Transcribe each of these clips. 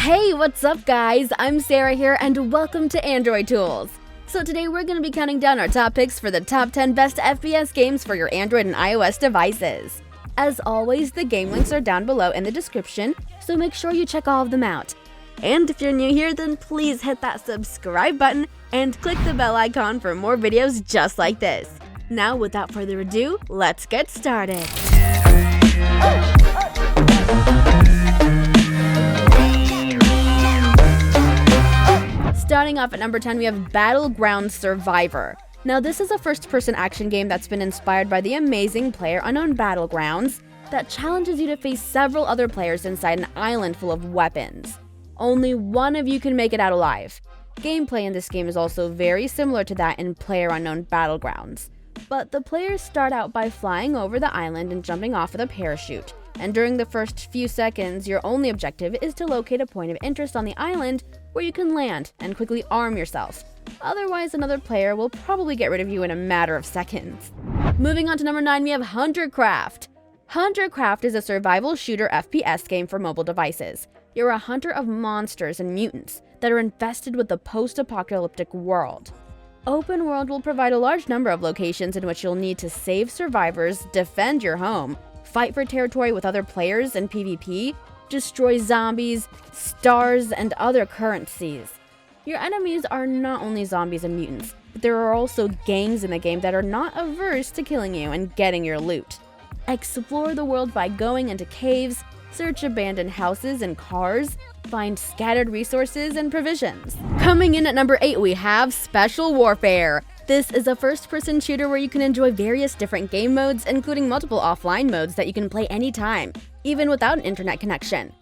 Hey, what's up guys? I'm Sarah here and welcome to Android Tools. So today we're going to be counting down our top picks for the top 10 best FPS games for your Android and iOS devices. As always, the game links are down below in the description, so make sure you check all of them out. And if you're new here, then please hit that subscribe button and click the bell icon for more videos just like this. Now, without further ado, let's get started. Starting off at number 10, we have Battlegrounds Survivor. Now, this is a first-person action game that's been inspired by the amazing PlayerUnknown Battlegrounds that challenges you to face several other players inside an island full of weapons. Only one of you can make it out alive. Gameplay in this game is also very similar to that in PlayerUnknown Battlegrounds, but the players start out by flying over the island and jumping off with a parachute, and during the first few seconds, your only objective is to locate a point of interest on the island where you can land and quickly arm yourself. Otherwise, another player will probably get rid of you in a matter of seconds. Moving on to number 9, we have Huntercraft. Huntercraft is a survival shooter FPS game for mobile devices. You're a hunter of monsters and mutants that are infested with the post-apocalyptic world. Open world will provide a large number of locations in which you'll need to save survivors, defend your home, fight for territory with other players in PvP, destroy zombies, stars, and other currencies. Your enemies are not only zombies and mutants, but there are also gangs in the game that are not averse to killing you and getting your loot. Explore the world by going into caves, search abandoned houses and cars, find scattered resources and provisions. Coming in at number 8, we have Special Warfare. This is a first-person shooter where you can enjoy various different game modes, including multiple offline modes that you can play anytime, even without an internet connection.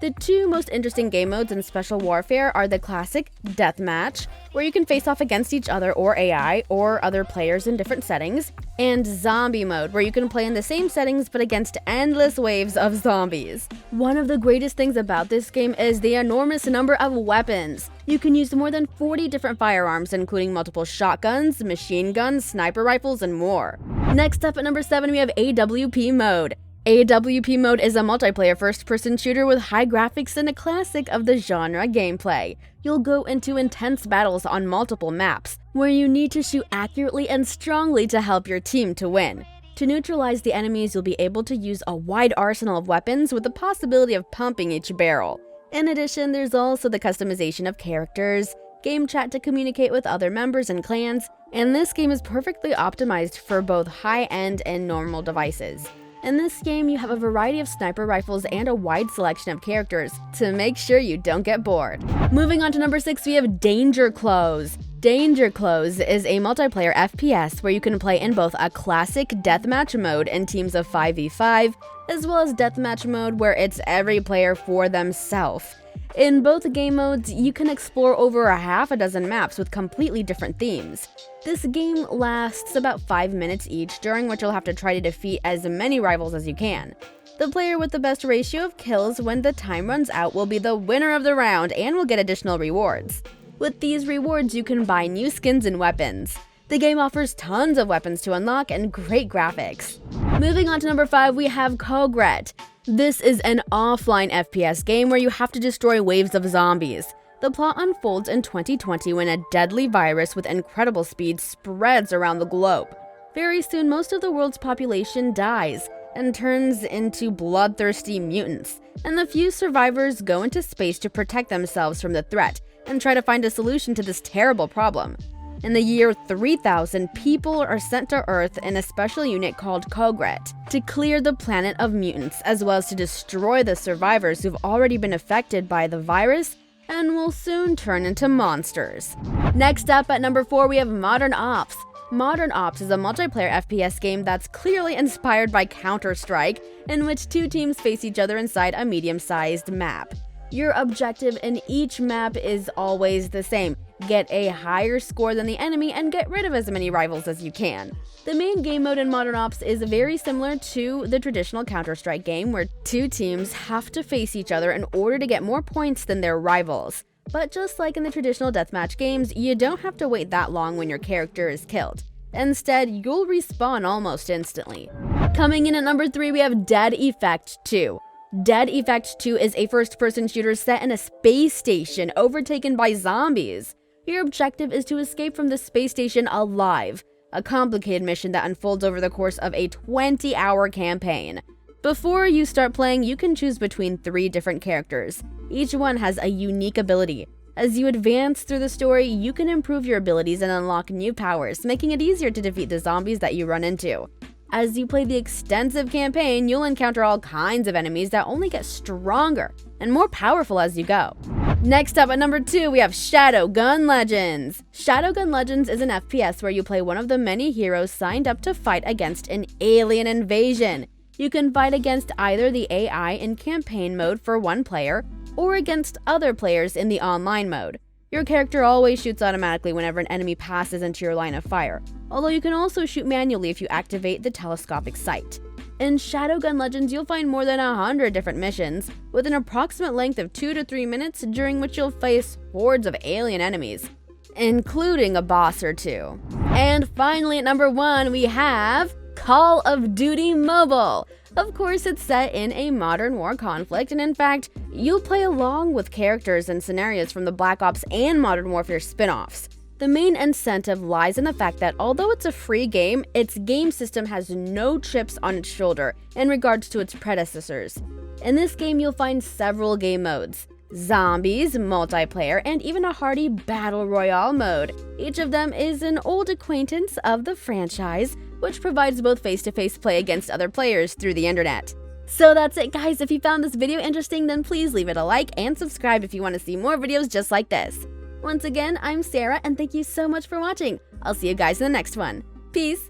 The two most interesting game modes in Special Warfare are the classic Deathmatch, where you can face off against each other or AI or other players in different settings, and Zombie Mode, where you can play in the same settings but against endless waves of zombies. One of the greatest things about this game is the enormous number of weapons. You can use more than 40 different firearms, including multiple shotguns, machine guns, sniper rifles, and more. Next up at number 7, we have AWP Mode. AWP Mode is a multiplayer first-person shooter with high graphics and a classic of the genre gameplay. You'll go into intense battles on multiple maps, where you need to shoot accurately and strongly to help your team to win. To neutralize the enemies, you'll be able to use a wide arsenal of weapons with the possibility of pumping each barrel. In addition, there's also the customization of characters, game chat to communicate with other members and clans, and this game is perfectly optimized for both high-end and normal devices. In this game, you have a variety of sniper rifles and a wide selection of characters to make sure you don't get bored. Moving on to number 6, we have Danger Close. Danger Close is a multiplayer FPS where you can play in both a classic deathmatch mode in teams of 5v5, as well as deathmatch mode where it's every player for themselves. In both game modes, you can explore over a half a dozen maps with completely different themes. This game lasts about 5 minutes each, during which you'll have to try to defeat as many rivals as you can. The player with the best ratio of kills when the time runs out will be the winner of the round and will get additional rewards. With these rewards, you can buy new skins and weapons. The game offers tons of weapons to unlock and great graphics. Moving on to number 5, we have Kogret. This is an offline FPS game where you have to destroy waves of zombies. The plot unfolds in 2020 when a deadly virus with incredible speed spreads around the globe. Very soon, most of the world's population dies and turns into bloodthirsty mutants, and the few survivors go into space to protect themselves from the threat and try to find a solution to this terrible problem. In the year 3000, people are sent to Earth in a special unit called Cogret to clear the planet of mutants, as well as to destroy the survivors who've already been affected by the virus and will soon turn into monsters. Next up at number 4, we have Modern Ops. Modern Ops is a multiplayer FPS game that's clearly inspired by Counter-Strike, in which two teams face each other inside a medium-sized map. Your objective in each map is always the same: get a higher score than the enemy and get rid of as many rivals as you can. The main game mode in Modern Ops is very similar to the traditional Counter-Strike game, where two teams have to face each other in order to get more points than their rivals. But just like in the traditional deathmatch games, you don't have to wait that long when your character is killed. Instead, you'll respawn almost instantly. Coming in at number 3, we have Dead Effect 2. Dead Effect 2 is a first-person shooter set in a space station overtaken by zombies. Your objective is to escape from the space station alive, a complicated mission that unfolds over the course of a 20-hour campaign. Before you start playing, you can choose between 3 different characters. Each one has a unique ability. As you advance through the story, you can improve your abilities and unlock new powers, making it easier to defeat the zombies that you run into. As you play the extensive campaign, you'll encounter all kinds of enemies that only get stronger and more powerful as you go. Next up at number 2, we have Shadowgun Legends. Shadowgun Legends is an FPS where you play one of the many heroes signed up to fight against an alien invasion. You can fight against either the AI in campaign mode for one player, or against other players in the online mode. Your character always shoots automatically whenever an enemy passes into your line of fire, although you can also shoot manually if you activate the telescopic sight. In Shadowgun Legends, you'll find more than 100 different missions, with an approximate length of 2 to 3 minutes, during which you'll face hordes of alien enemies, including a boss or 2. And finally, at number 1, we have Call of Duty Mobile. Of course, it's set in a modern war conflict, and in fact, you'll play along with characters and scenarios from the Black Ops and Modern Warfare spin-offs. The main incentive lies in the fact that although it's a free game, its game system has no chips on its shoulder in regards to its predecessors. In this game, you'll find several game modes: zombies, multiplayer, and even a hearty battle royale mode. Each of them is an old acquaintance of the franchise, which provides both face-to-face play against other players through the internet. So that's it, guys. If you found this video interesting, then please leave it a like and subscribe if you want to see more videos just like this. Once again, I'm Sarah, and thank you so much for watching. I'll see you guys in the next one. Peace!